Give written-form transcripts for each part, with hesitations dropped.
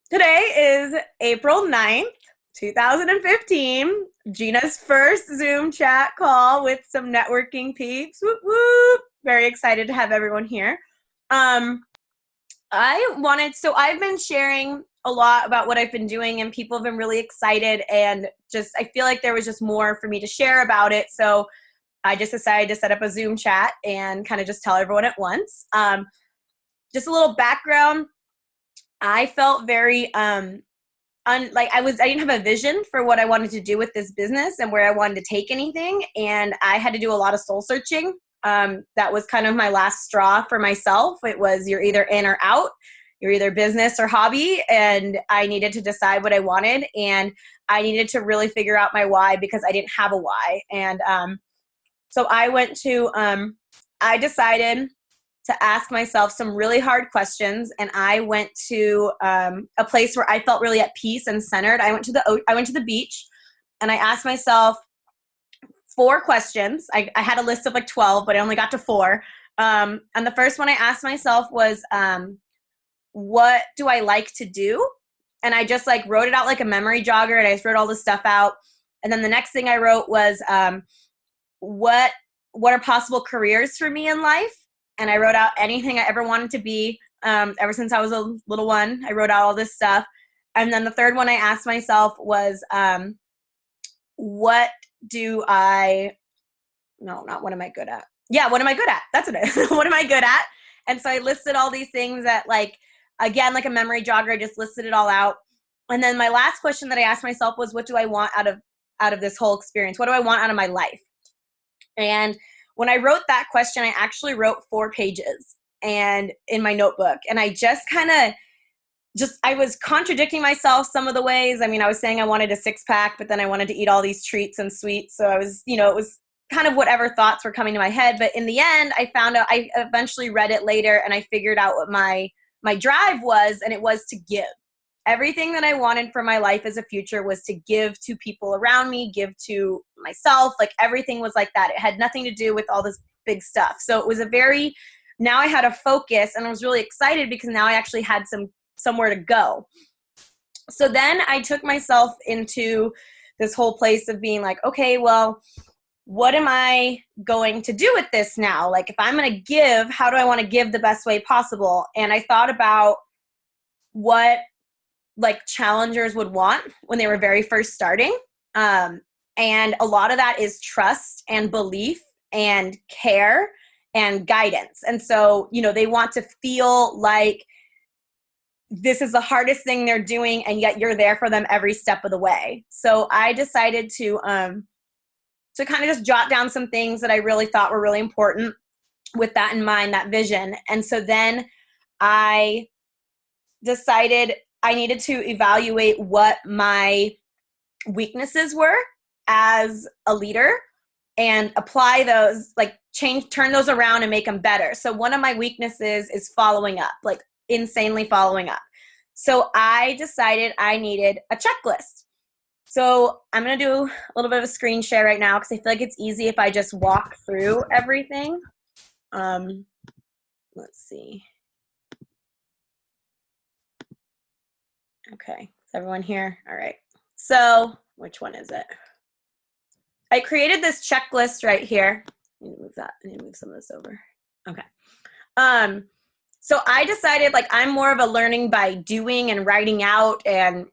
Today is April 9th, 2015. Gina's first Zoom chat call with some networking peeps. Whoop, whoop. Very excited to have everyone here. Um, so I've been sharing a lot about what I've been doing, and people have been really excited. And I feel like there was just more for me to share about it. So I just decided to set up a Zoom chat and kind of just tell everyone at once. Just a little background. I felt very I didn't have a vision for what I wanted to do with this business and where I wanted to take anything, and I had to do a lot of soul searching. That was kind of my last straw for myself. It was, you're either in or out, you're either business or hobby, and I needed to decide what I wanted, and I needed to really figure out my why because I didn't have a why. And so I decided to ask myself some really hard questions, and I went to a place where I felt really at peace and centered. I went to the beach, and I asked myself 4 questions. I had a list of like 12, but I only got to 4. And the first one I asked myself was, what do I like to do? And I just like wrote it out like a memory jogger, and I just wrote all this stuff out. And then the next thing I wrote was, what are possible careers for me in life? And I wrote out anything I ever wanted to be. Ever since I was a little one, I wrote out all this stuff. And then the third one I asked myself was, what am I good at? Yeah, what am I good at? That's what it is. What am I good at? And so I listed all these things that, like, again, like a memory jogger, I just listed it all out. And then my last question that I asked myself was, what do I want out of this whole experience? What do I want out of my life? And when I wrote that question, I actually wrote 4 pages and in my notebook. And I I was contradicting myself some of the ways. I mean, I was saying I wanted a 6-pack, but then I wanted to eat all these treats and sweets. So I was, it was kind of whatever thoughts were coming to my head. But in the end, I found out, I eventually read it later, and I figured out what my drive was, and it was to give. Everything that I wanted for my life as a future was to give to people around me, give to myself. Like, everything was like that. It had nothing to do with all this big stuff. So it was now I had a focus, and I was really excited because now I actually had somewhere to go. So then I took myself into this whole place of being like, okay, well, what am I going to do with this now? Like, if I'm going to give, how do I want to give the best way possible? And I thought about what like challengers would want when they were very first starting. And a lot of that is trust and belief and care and guidance. And so, they want to feel like this is the hardest thing they're doing, and yet you're there for them every step of the way. So I decided to kind of just jot down some things that I really thought were really important with that in mind, that vision. And so then I decided I needed to evaluate what my weaknesses were as a leader and apply those, like turn those around and make them better. So one of my weaknesses is following up, like insanely following up. So I decided I needed a checklist. So I'm going to do a little bit of a screen share right now because I feel like it's easy if I just walk through everything. Let's see. Okay, is everyone here? All right. So which one is it? I created this checklist right here. I need to move some of this over. Okay. So I decided, like, I'm more of a learning by doing and writing out, and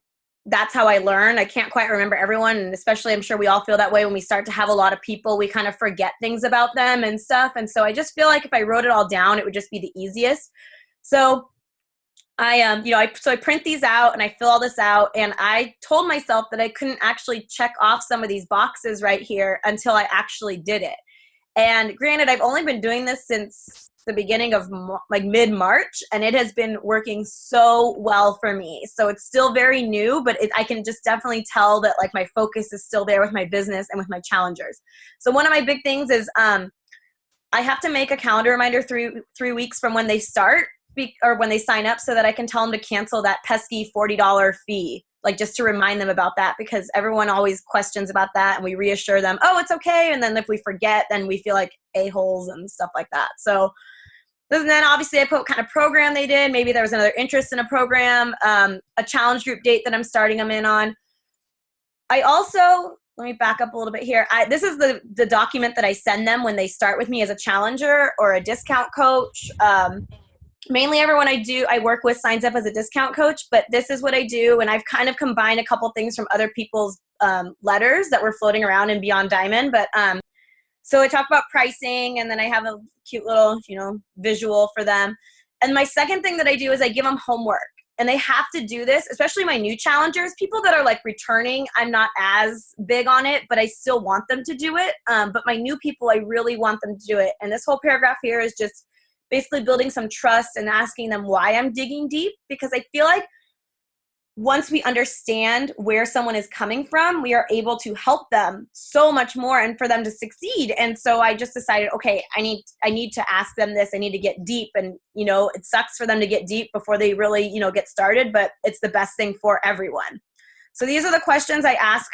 that's how I learn. I can't quite remember everyone, and especially I'm sure we all feel that way when we start to have a lot of people. We kind of forget things about them and stuff. And so I just feel like if I wrote it all down, it would just be the easiest. So I print these out and I fill all this out, and I told myself that I couldn't actually check off some of these boxes right here until I actually did it. And granted, I've only been doing this since the beginning of mid-March, and it has been working so well for me. So it's still very new, but I can just definitely tell that like my focus is still there with my business and with my challengers. So one of my big things is I have to make a calendar reminder 3 weeks from when they start or when they sign up, so that I can tell them to cancel that pesky $40 fee, like just to remind them about that, because everyone always questions about that, and we reassure them, oh, it's okay. And then if we forget, then we feel like a-holes and stuff like that. So then obviously I put what kind of program they did. Maybe there was another interest in a program, a challenge group date that I'm starting them in on. I also, let me back up a little bit here. This is the document that I send them when they start with me as a challenger or a discount coach. Mainly everyone I work with signs up as a discount coach, but this is what I do. And I've kind of combined a couple things from other people's letters that were floating around in Beyond Diamond. But so I talk about pricing, and then I have a cute little, visual for them. And my second thing that I do is I give them homework. And they have to do this, especially my new challengers. People that are like returning, I'm not as big on it, but I still want them to do it. But my new people, I really want them to do it. And this whole paragraph here is just basically building some trust and asking them why I'm digging deep, because I feel like once we understand where someone is coming from, we are able to help them so much more and for them to succeed. And so I just decided, okay, I need to ask them this. I need to get deep. And, it sucks for them to get deep before they really, get started, but it's the best thing for everyone. So these are the questions I ask.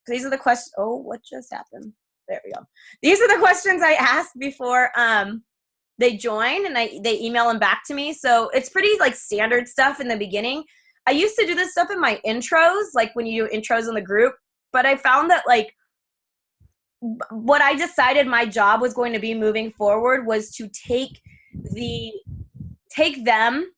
These are the questions. Oh, what just happened? There we go. These are the questions I ask before they join, and they email them back to me. So it's pretty like standard stuff in the beginning. I used to do this stuff in my intros, like when you do intros in the group, but I found that like what I decided my job was going to be moving forward was to take them,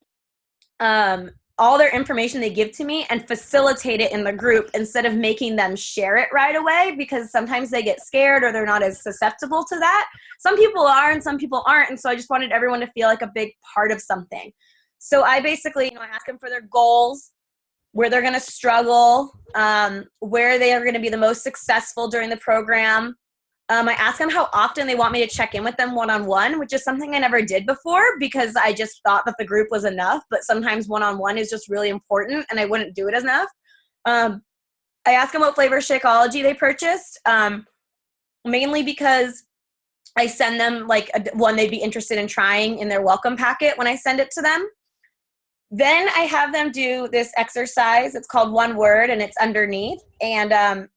all their information they give to me and facilitate it in the group instead of making them share it right away, because sometimes they get scared or they're not as susceptible to that. Some people are and some people aren't. And so I just wanted everyone to feel like a big part of something. So I basically, I ask them for their goals, where they're going to struggle, where they are going to be the most successful during the program. I ask them how often they want me to check in with them one-on-one, which is something I never did before because I just thought that the group was enough, but sometimes one-on-one is just really important and I wouldn't do it enough. I ask them what flavor Shakeology they purchased, mainly because I send them like one they'd be interested in trying in their welcome packet when I send it to them. Then I have them do this exercise. It's called One Word, and it's underneath. And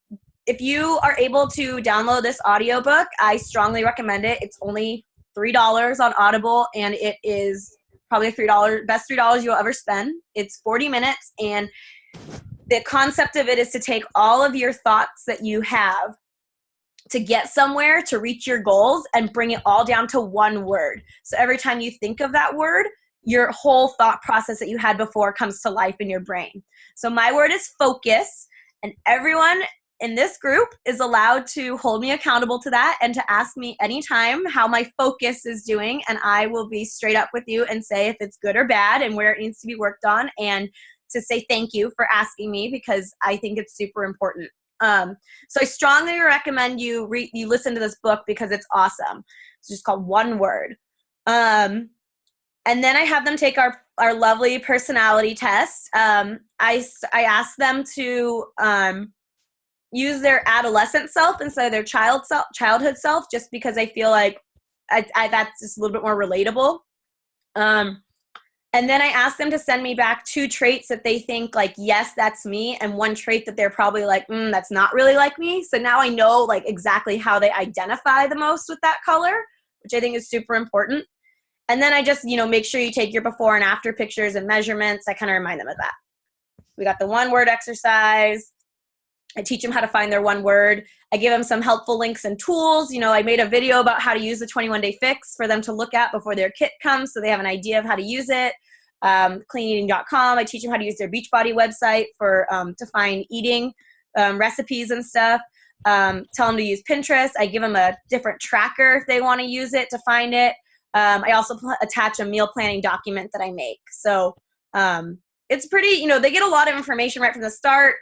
if you are able to download this audiobook, I strongly recommend it. It's only $3 on Audible, and it is probably best $3 you'll ever spend. It's 40 minutes, and the concept of it is to take all of your thoughts that you have to get somewhere, to reach your goals, and bring it all down to one word. So every time you think of that word, your whole thought process that you had before comes to life in your brain. So my word is focus, and everyone in this group is allowed to hold me accountable to that and to ask me anytime how my focus is doing, and I will be straight up with you and say if it's good or bad and where it needs to be worked on, and to say thank you for asking me because I think it's super important. So I strongly recommend you listen to this book because it's awesome. It's just called One Word. And then I have them take our lovely personality test. I ask them to use their adolescent self instead of their childhood self, just because I feel like that's just a little bit more relatable. And then I ask them to send me back 2 traits that they think like, yes, that's me, and 1 trait that they're probably like, that's not really like me. So now I know like exactly how they identify the most with that color, which I think is super important. And then I just, make sure you take your before and after pictures and measurements. I kind of remind them of that. We got the 1 word exercise. I teach them how to find their 1 word. I give them some helpful links and tools. I made a video about how to use the 21-day fix for them to look at before their kit comes so they have an idea of how to use it. Cleaneating.com. I teach them how to use their Beachbody website to find eating recipes and stuff. Tell them to use Pinterest. I give them a different tracker if they want to use it to find it. I also attach a meal planning document that I make. So it's pretty, they get a lot of information right from the start.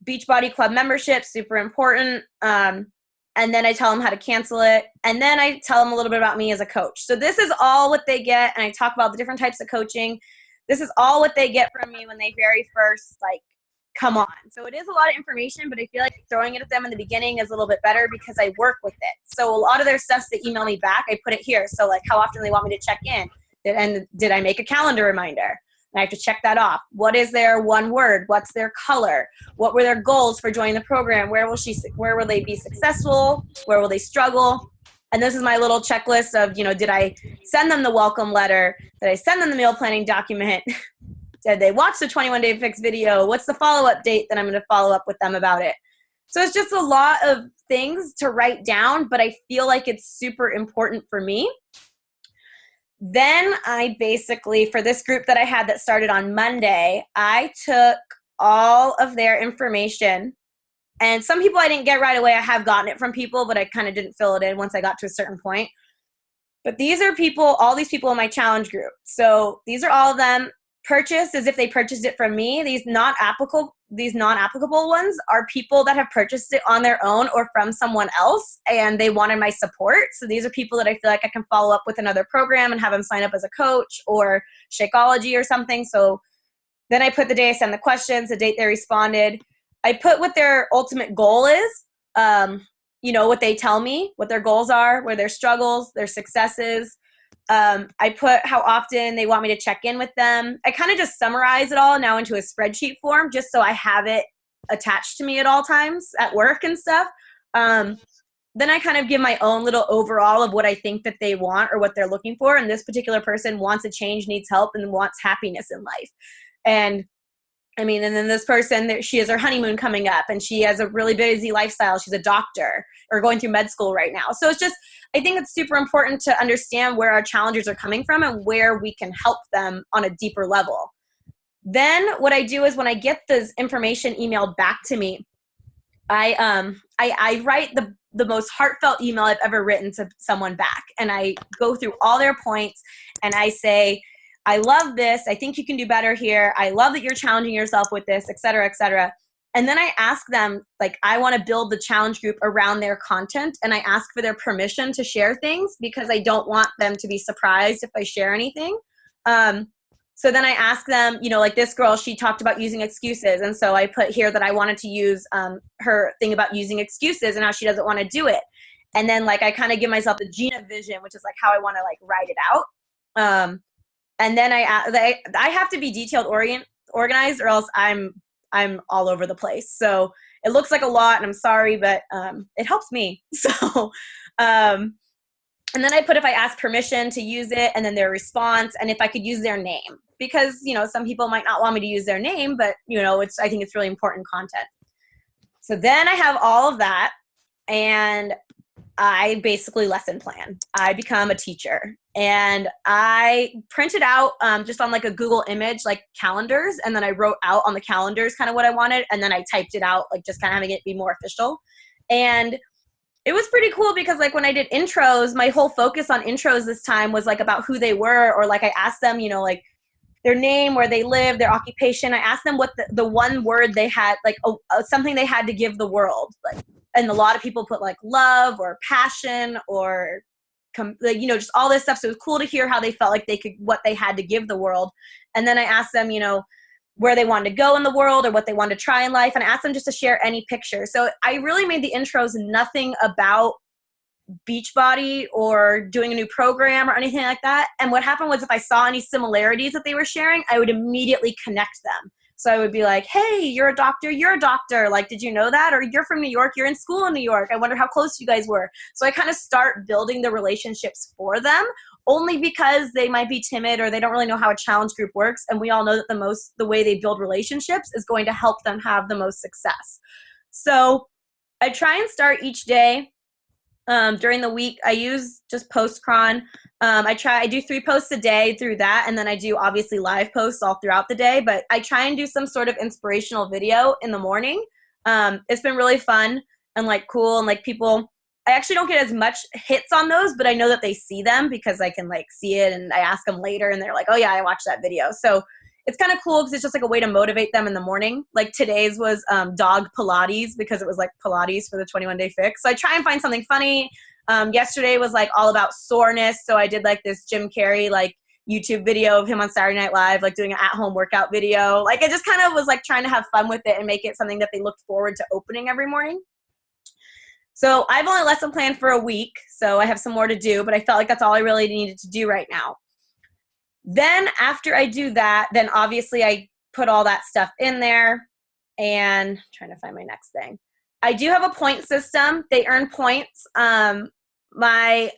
Beachbody Club membership, super important. And then I tell them how to cancel it. And then I tell them a little bit about me as a coach. So this is all what they get. And I talk about the different types of coaching. This is all what they get from me when they very first come on. So it is a lot of information, but I feel like throwing it at them in the beginning is a little bit better because I work with it. So a lot of their stuff they email me back, I put it here. So how often they want me to check in, and did I make a calendar reminder? And I have to check that off. What is their 1 word? What's their color? What were their goals for joining the program? Where will they be successful? Where will they struggle? And this is my little checklist of, did I send them the welcome letter? Did I send them the meal planning document? Did they watch the 21 Day Fix video? What's the follow-up date that I'm going to follow up with them about it? So it's just a lot of things to write down, but I feel like it's super important for me. Then I basically, for this group that I had that started on Monday, I took all of their information, and some people I didn't get right away. I have gotten it from people, but I kind of didn't fill it in once I got to a certain point. But these are people, all these people in my challenge group. So these are all of them purchased as if they purchased it from me. These non-applicable ones are people that have purchased it on their own or from someone else, and they wanted my support. So these are people that I feel like I can follow up with another program and have them sign up as a coach or Shakeology or something. So then I put the day I send the questions, the date they responded. I put what their ultimate goal is, what they tell me, what their goals are, where their struggles, their successes. I put how often they want me to check in with them. I kind of just summarize it all now into a spreadsheet form just so I have it attached to me at all times at work and stuff. Then I kind of give my own little overall of what I think that they want or what they're looking for. And this particular person wants a change, needs help, and wants happiness in life. And then this person, she has her honeymoon coming up and she has a really busy lifestyle. She's a doctor or going through med school right now. So I think it's super important to understand where our challengers are coming from and where we can help them on a deeper level. Then what I do is when I get this information emailed back to me, I write the most heartfelt email I've ever written to someone back. And I go through all their points and I say, I love this. I think you can do better here. I love that you're challenging yourself with this, et cetera, et cetera. And then I ask them, I want to build the challenge group around their content, and I ask for their permission to share things because I don't want them to be surprised if I share anything. So then I ask them, this girl, she talked about using excuses. And so I put here that I wanted to use her thing about using excuses and how she doesn't want to do it. And then I kind of give myself the Gina vision, which is how I want to write it out. And then I have to be detailed organized or else I'm all over the place. So it looks like a lot and I'm sorry, but it helps me. So, and then I put if I ask permission to use it and then their response and if I could use their name because, some people might not want me to use their name, but I think it's really important content. So then I have all of that and I basically lesson plan. I become a teacher and I printed out just on a Google image, calendars. And then I wrote out on the calendars kind of what I wanted. And then I typed it out, just kind of having it be more official. And it was pretty cool because when I did intros, my whole focus on intros this time was about who they were, or I asked them, their name, where they live, their occupation. I asked them what the one word they had, something they had to give the world. And a lot of people put love or passion or just all this stuff. So it was cool to hear how they felt what they had to give the world. And then I asked them, where they wanted to go in the world or what they wanted to try in life. And I asked them just to share any picture. So I really made the intros nothing about Beachbody or doing a new program or anything like that. And what happened was if I saw any similarities that they were sharing, I would immediately connect them. So I would be like, hey, you're a doctor. Did you know that? Or you're from New York. You're in school in New York. I wonder how close you guys were. So I kind of start building the relationships for them only because they might be timid or they don't really know how a challenge group works. And we all know that the way they build relationships is going to help them have the most success. So I try and start each day. During the week, I use just Postcron. I do 3 posts a day through that, and then I do obviously live posts all throughout the day, but I try and do some sort of inspirational video in the morning. It's been really fun and cool and people, I actually don't get as much hits on those, but I know that they see them because I can see it and I ask them later and they're like, oh yeah, I watched that video. So it's kind of cool because it's just a way to motivate them in the morning. Today's was dog Pilates because it was Pilates for the 21 Day Fix. So I try and find something funny. Yesterday was all about soreness. So I did this Jim Carrey YouTube video of him on Saturday Night Live, doing an at-home workout video. I just kind of was trying to have fun with it and make it something that they looked forward to opening every morning. So I've only lesson planned for a week, so I have some more to do, but I felt that's all I really needed to do right now. Then after I do that, then obviously I put all that stuff in there and I'm trying to find my next thing. I do have a point system. They earn points my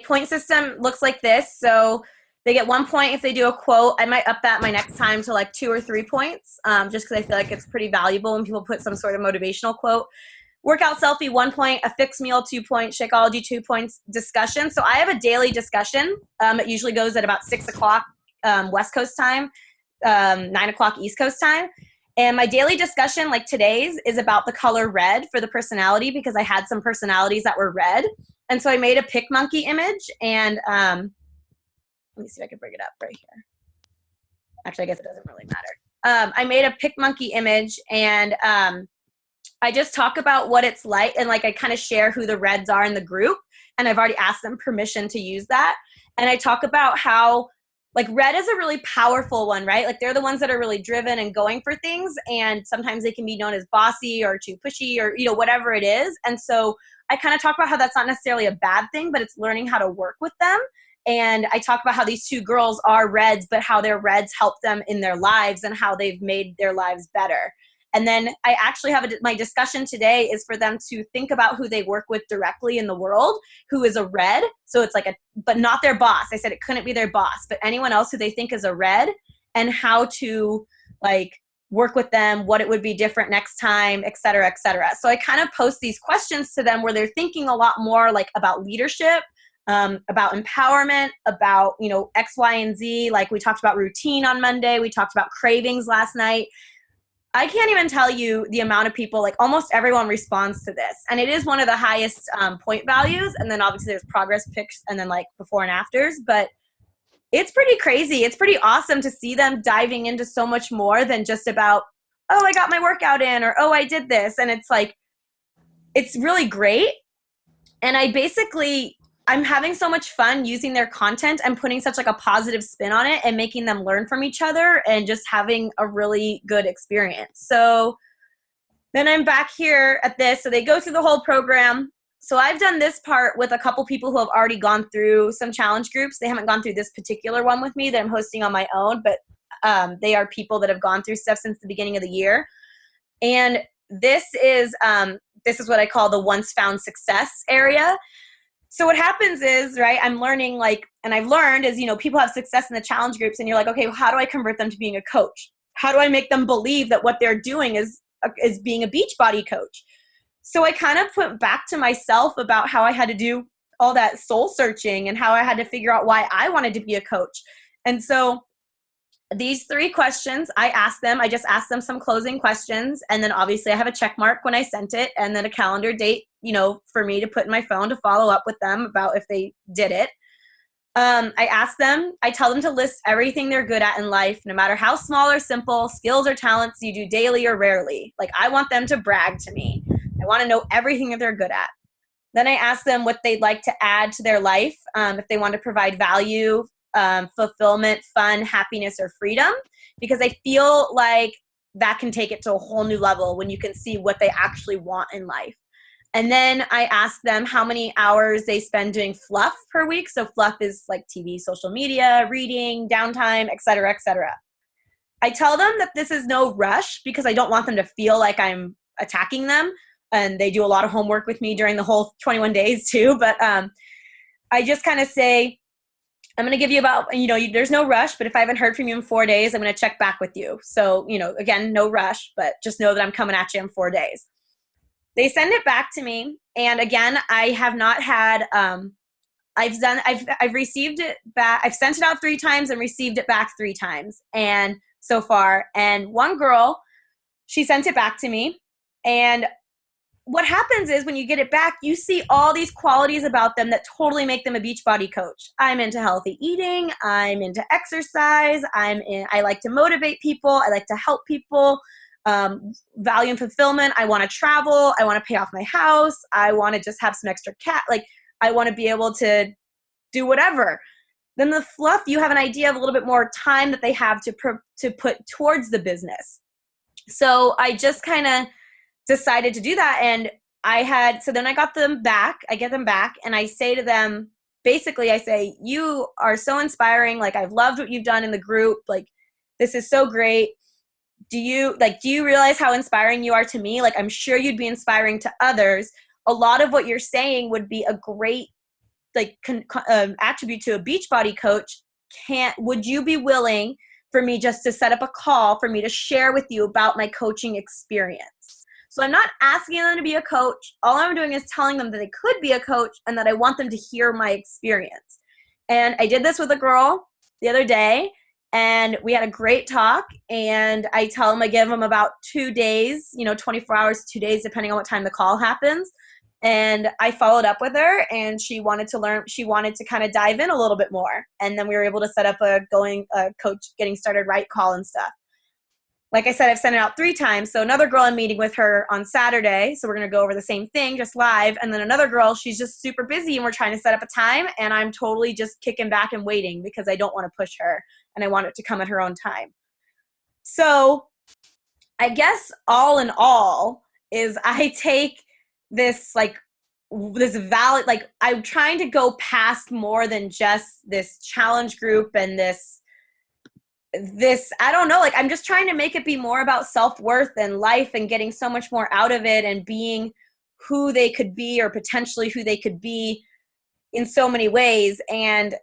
point system looks like this. So they get 1 point if they do a quote. I might up that my next time to like 2 or 3 points, just because I feel like it's pretty valuable when people put some sort of motivational quote. Workout selfie, 1 point. A fixed meal, 2 points. Shakeology, 2 points. Discussion. So I have a daily discussion. It usually goes at about 6 o'clock West Coast time, 9 o'clock East Coast time. And my daily discussion, like today's, is about the color red for the personality, because I had some personalities that were red. And so I made a pick monkey image, and let me see if I can bring it up right here. Actually, I guess it doesn't really matter. I made a pick monkey image, and I just talk about what it's like, and like I kind of share who the reds are in the group, and I've already asked them permission to use that. And I talk about how like red is a really powerful one, right? Like they're the ones that are really driven and going for things, and sometimes they can be known as bossy or too pushy or, you know, whatever it is. And so I kind of talk about how that's not necessarily a bad thing, but it's learning how to work with them. And I talk about how these two girls are reds, but how their reds help them in their lives and how they've made their lives better. And then I actually have my discussion today is for them to think about who they work with directly in the world, who is a red. So it's like but not their boss. I said it couldn't be their boss, but anyone else who they think is a red, and how to like work with them, what it would be different next time, et cetera, et cetera. So I kind of post these questions to them where they're thinking a lot more like about leadership, about empowerment, about, you know, X, Y, and Z. Like we talked about routine on Monday. We talked about cravings last night. I can't even tell you the amount of people, like almost everyone responds to this. And it is one of the highest point values. And then obviously there's progress pics and then like before and afters. But it's pretty crazy. It's pretty awesome to see them diving into so much more than just about, oh, I got my workout in, or, oh, I did this. And it's like, it's really great. And I'm having so much fun using their content and putting such like a positive spin on it and making them learn from each other and just having a really good experience. So then I'm back here at this. So they go through the whole program. So I've done this part with a couple people who have already gone through some challenge groups. They haven't gone through this particular one with me that I'm hosting on my own, but they are people that have gone through stuff since the beginning of the year. And this is what I call the once found success area. So what happens is, right, I'm learning like, and I've learned is, you know, people have success in the challenge groups and you're like, okay, well, how do I convert them to being a coach? How do I make them believe that what they're doing is being a Beachbody coach? So I kind of went back to myself about how I had to do all that soul searching and how I had to figure out why I wanted to be a coach. And so these 3 questions I just asked them some closing questions. And then obviously I have a check mark when I sent it, and then a calendar date, you know, for me to put in my phone to follow up with them about if they did it. I tell them to list everything they're good at in life, no matter how small or simple, skills or talents you do daily or rarely. Like I want them to brag to me. I want to know everything that they're good at. Then I ask them what they'd like to add to their life, if they want to provide value, fulfillment, fun, happiness, or freedom, because I feel like that can take it to a whole new level when you can see what they actually want in life. And then I ask them how many hours they spend doing fluff per week. So fluff is like TV, social media, reading, downtime, et cetera, et cetera. I tell them that this is no rush because I don't want them to feel like I'm attacking them. And they do a lot of homework with me during the whole 21 days too. But I just kind of say, I'm going to give you about, you know, there's no rush, but if I haven't heard from you in 4 days, I'm going to check back with you. So, you know, again, no rush, but just know that I'm coming at you in 4 days. They send it back to me. And again, I have not had, I've received it back. I've sent it out 3 times and received it back 3 times. And so far, and one girl, she sent it back to me. And what happens is when you get it back, you see all these qualities about them that totally make them a Beachbody coach. I'm into healthy eating. I'm into exercise. I like to motivate people. I like to help people. Value and fulfillment. I want to travel. I want to pay off my house. I want to just have some extra like I want to be able to do whatever. Then the fluff, you have an idea of a little bit more time that they have to put towards the business. So I just kind of decided to do that. And so then I got them back. I get them back and I say to them, basically I say, you are so inspiring. Like I've loved what you've done in the group. Like this is so great. Do you realize how inspiring you are to me? Like I'm sure you'd be inspiring to others. a lot of what you're saying would be a great like attribute to a Beachbody coach. Would you be willing for me just to set up a call for me to share with you about my coaching experience? So I'm not asking them to be a coach. All I'm doing is telling them that they could be a coach and that I want them to hear my experience. And I did this with a girl the other day, and we had a great talk. And I tell them, I give them about 2 days, 24 hours, 2 days, depending on what time the call happens. And I followed up with her, and she wanted to learn. She wanted to kind of dive in a little bit more. And then we were able to set up a coach getting started right call and stuff. Like I said, I've sent it out 3 times. So another girl I'm meeting with her on Saturday. So we're going to go over the same thing, just live. And then another girl, she's just super busy, and we're trying to set up a time. And I'm totally just kicking back and waiting because I don't want to push her, and I want it to come at her own time. So I guess all in all is I take this valid, like I'm trying to go past more than just this challenge group and this, I don't know, like I'm just trying to make it be more about self-worth and life and getting so much more out of it and being who they could be, or potentially who they could be in so many ways. And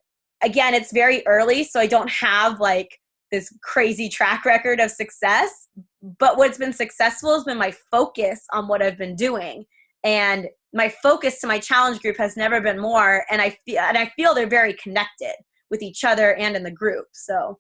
again, it's very early, so I don't have like this crazy track record of success, but what's been successful has been my focus on what I've been doing. And my focus to my challenge group has never been more. And I feel they're very connected with each other and in the group. So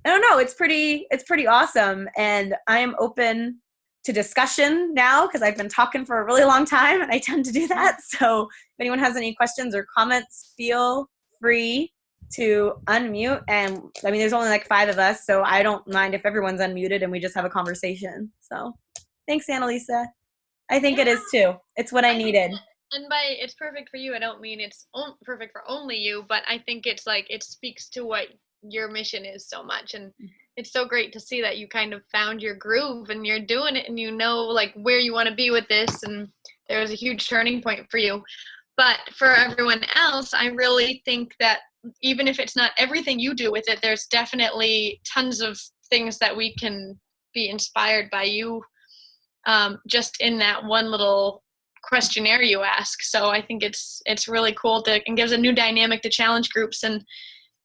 I don't know. It's pretty awesome. And I am open to discussion now because I've been talking for a really long time, and I tend to do that. So if anyone has any questions or comments, feel free to unmute. And I mean, there's only like 5 of us, so I don't mind if everyone's unmuted and we just have a conversation. So thanks, Annalisa. I think it is too. It's what I needed. And by it's perfect for you, I don't mean it's perfect for only you, but I think it's like it speaks to what your mission is so much. And it's so great to see that you kind of found your groove and you're doing it, and you know like where you want to be with this, and there was a huge turning point for you. But for everyone else, I really think that even if it's not everything you do with it, there's definitely tons of things that we can be inspired by you just in that one little questionnaire you ask. So I think it's really cool and gives a new dynamic to challenge groups. And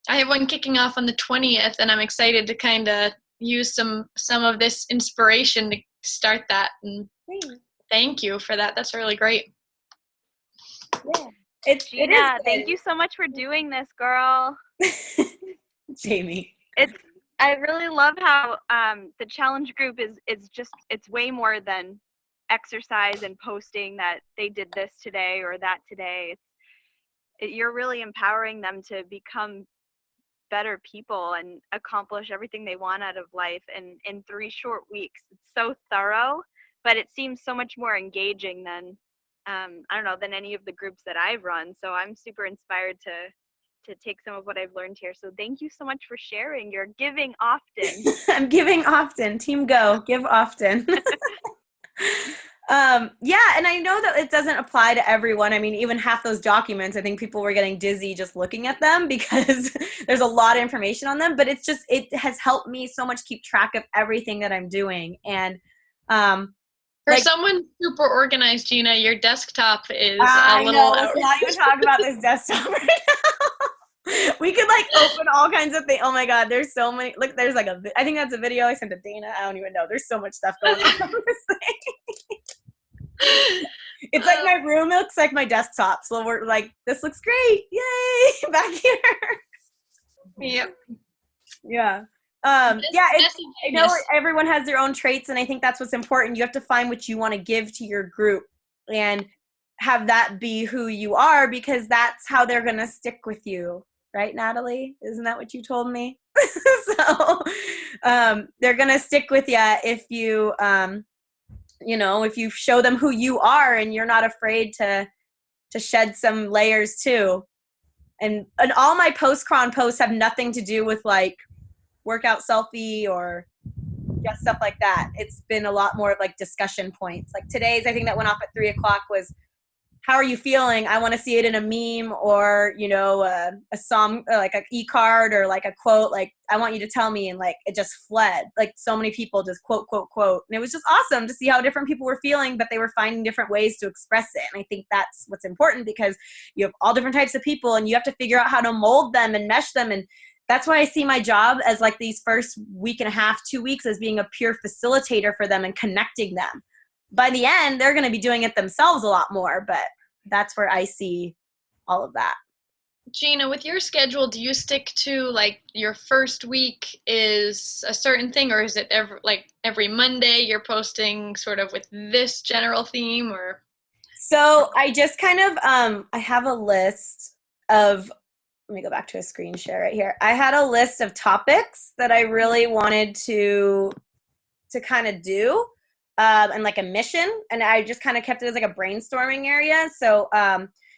I have one kicking off on the 20th, and I'm excited to kind of use some of this inspiration to start that. And thank you for that. That's really great. Yeah. Gina, thank you so much for doing this, girl. Jamie. I really love how the challenge group it's way more than exercise and posting that they did this today or that today. You're really empowering them to become better people and accomplish everything they want out of life in 3 short weeks. It's so thorough, but it seems so much more engaging than than any of the groups that I've run. So I'm super inspired to take some of what I've learned here. So thank you so much for sharing. You're giving often. I'm giving often. Team Go, give often. Yeah, and I know that it doesn't apply to everyone. I mean, even half those documents, I think people were getting dizzy just looking at them because there's a lot of information on them, but it has helped me so much keep track of everything that I'm doing. And for someone super organized, Gina, your desktop is a little let's not even talk about this desktop right now. We could like open all kinds of things. Oh my God, there's so many. Look, there's like I think that's a video I sent to Dana. I don't even know. There's so much stuff going on this thing. It's like my room looks like my desktop. So we're like, this looks great. Yay, back here. Yep. Yeah. I know everyone has their own traits, and I think that's what's important. You have to find what you want to give to your group and have that be who you are, because that's how they're going to stick with you. Right, Natalie? Isn't that what you told me? So they're going to stick with you if you, if you show them who you are and you're not afraid to shed some layers too. And all my post-cron posts have nothing to do with like workout selfie or just stuff like that. It's been a lot more of like discussion points. Like today's, I think that went off at 3:00 was how are you feeling? I want to see it in a meme or, you know, a song, or like an e-card or like a quote. Like, I want you to tell me. And like, it just fled. Like, so many people just quote, quote, quote. And it was just awesome to see how different people were feeling, but they were finding different ways to express it. And I think that's what's important, because you have all different types of people and you have to figure out how to mold them and mesh them. And that's why I see my job as like these first week and a half, 2 weeks, as being a pure facilitator for them and connecting them. By the end, they're going to be doing it themselves a lot more, but that's where I see all of that. Gina, with your schedule, do you stick to like your first week is a certain thing, or is it every Monday you're posting sort of with this general theme? Or So I just kind of I have a list of, let me go back to a screen share right here. I had a list of topics that I really wanted to kind of do, and like a mission, and I just kind of kept it as like a brainstorming area. So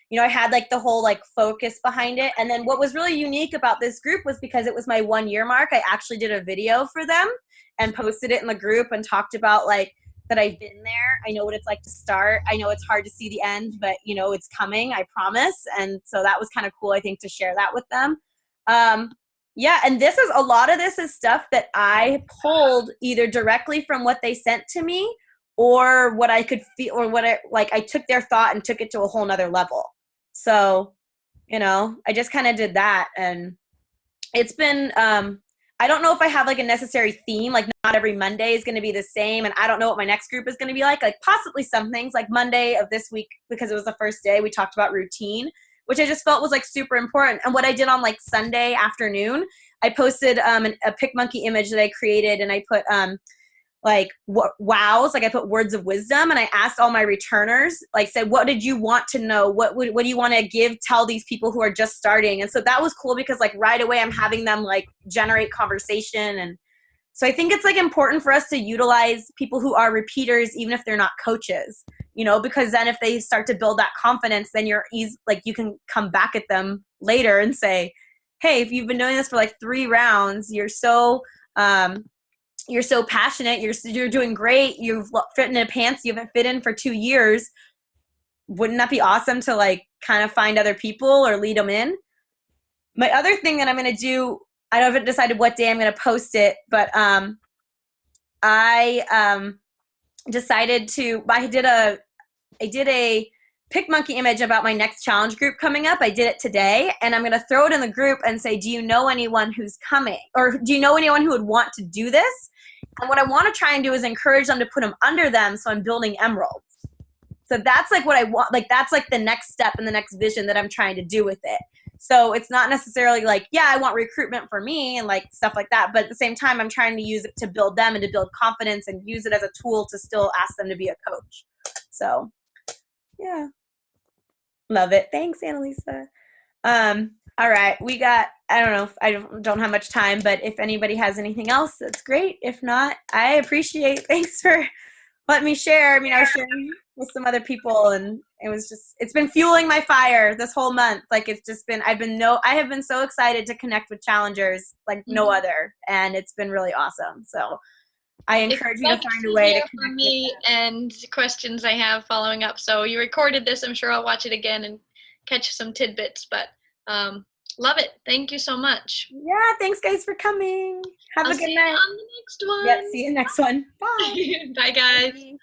you know, I had like the whole like focus behind it. And then what was really unique about this group was, because it was my 1 year mark, I actually did a video for them and posted it in the group and talked about like that I've been there. I know what it's like to start. I know it's hard to see the end, but you know, it's coming, I promise. And so that was kind of cool, I think, to share that with them. Yeah, and this is, a lot of this is stuff that I pulled either directly from what they sent to me, or what I could feel, or what I took their thought and took it to a whole nother level. So, you know, I just kind of did that, and it's been, I don't know if I have like a necessary theme, like not every Monday is going to be the same, and I don't know what my next group is going to be like possibly some things, like Monday of this week, because it was the first day, we talked about routine, which I just felt was like super important. And what I did on like Sunday afternoon, I posted a PicMonkey image that I created, and I put like wows, like I put words of wisdom, and I asked all my returners, like, said, what did you want to know? What do you want to tell these people who are just starting? And so that was cool, because like right away I'm having them like generate conversation. And so I think it's like important for us to utilize people who are repeaters, even if they're not coaches, you know, because then if they start to build that confidence, then like you can come back at them later and say, hey, if you've been doing this for like 3 rounds, you're so passionate, you're doing great, you've fit in pants you haven't fit in for 2 years. Wouldn't that be awesome to like kind of find other people or lead them in? My other thing that I'm going to do, I haven't decided what day I'm going to post it, but I decided to, I did a PicMonkey image about my next challenge group coming up. I did it today, and I'm going to throw it in the group and say, do you know anyone who's coming? Or do you know anyone who would want to do this? And what I want to try and do is encourage them to put them under them, so I'm building emeralds. So that's like what I want, like that's like the next step and the next vision that I'm trying to do with it. So it's not necessarily like, yeah, I want recruitment for me and like stuff like that, but at the same time, I'm trying to use it to build them and to build confidence and use it as a tool to still ask them to be a coach. So yeah, love it. Thanks, Annalisa. All right, we got, I don't know, I don't have much time, but if anybody has anything else, that's great. If not, I appreciate, thanks for letting me share. I mean, I was sharing with some other people, and it's been fueling my fire this whole month. Like, it's just been, I have been so excited to connect with challengers like no other, and it's been really awesome. So I encourage you to find a way to connect for me and questions I have following up. So you recorded this, I'm sure I'll watch it again and catch some tidbits, but love it. Thank you so much. Yeah, thanks guys for coming. Have a good night. See you on the next one. Yeah, see you next one. Bye. Bye guys. Bye.